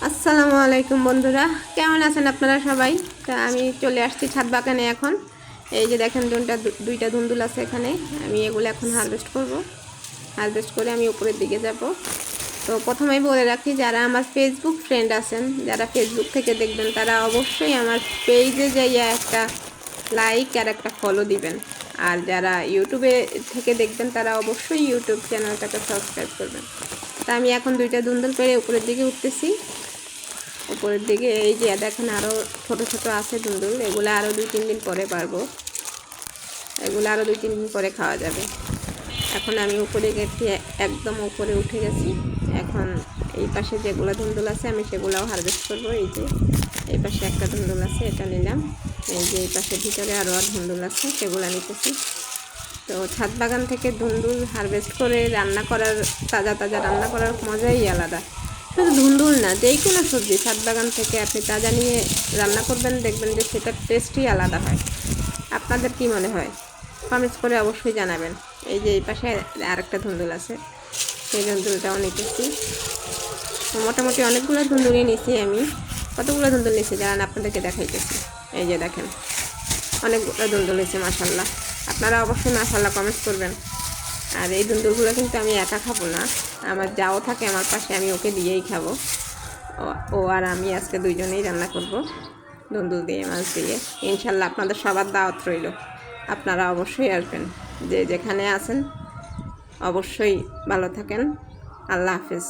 আসসালামু আলাইকুম বন্ধুরা, কেমন আছেন আপনারা সবাই? তা আমি চলে আসছি ছাদ বাগানে এখন। এই যে দেখেন দুইটা ধুন্দুল আছে এখানে। আমি এগুলো এখন হারভেস্ট করব। হারভেস্ট করে আমি উপরের দিকে যাব। তো প্রথমেই বলে রাখি, যারা আমার ফেসবুক ফ্রেন্ড আছেন, যারা ফেসবুক থেকে দেখবেন, তারা অবশ্যই আমার পেজে যাইয়া একটা লাইক আর একটা ফলো দিবেন। আর যারা ইউটিউবে থেকে দেখবেন, তারা অবশ্যই ইউটিউব চ্যানেলটাকে সাবস্ক্রাইব করবেন। তা আমি এখন দুইটা ধুন্দুল পেরে উপরের দিকে উঠতেছি। উপরের দিকে এই যে দেখেন আরও ছোট ছোট আছে ধুন্দুল, এগুলো আরও 2-3 দিন পরে পারবো। এগুলো আরও 2-3 দিন পরে খাওয়া যাবে। এখন আমি উপরে গেছি, একদম উপরে উঠে গেছি। এখন এই পাশে যেগুলো ধুন্দুল আছে আমি সেগুলোও হারভেস্ট করবো। এই যে এই পাশে একটা ধুন্দুল আছে, এটা নিলাম। এই যে এই পাশে ভিতরে আরও ধুন্দুল আছে, সেগুলো নিতেছি। তো ছাদ বাগান থেকে ধুন্দুল হারভেস্ট করে রান্না করার, তাজা তাজা রান্না করার মজাই আলাদা। শুধু ধুন্দুল না, যেই কোনো সবজি ছাদ বাগান থেকে আপনি তাজা নিয়ে রান্না করবেন, দেখবেন যে সেটার টেস্টই আলাদা হয়। আপনাদের কি মনে হয়? কমেন্টস করে অবশ্যই জানাবেন। এই যে এই পাশে আরেকটা ধুন্দুল আছে, সেই ধুন্দুলটাও নিতেছি। মোটামুটি অনেকগুলো ধুন্দুলই নিছি আমি। কতগুলো ধুন্দুল নিছি জানান, আপনাদেরকে দেখাইতেছি। এই যে দেখেন, অনেকগুলো ধুন্দুল হয়েছে মাশাল্লাহ। আপনারা অবশ্যই মাশাল্লাহ কমেন্টস করবেন। আর এই ধুন্দুলগুলো কিন্তু আমি একা খাবো না, আমার যাও থাকে আমার পাশে, আমি ওকে দিয়েই খাবো। ও আর আমি আজকে দুইজনেই রান্না করব ধুন্দুল দিয়ে, মাছ দিয়ে। ইনশাল্লাহ আপনাদের সবার দাওয়াত রইল, আপনারা অবশ্যই আসবেন। যে যেখানে আছেন অবশ্যই ভালো থাকেন। আল্লাহ হাফেজ।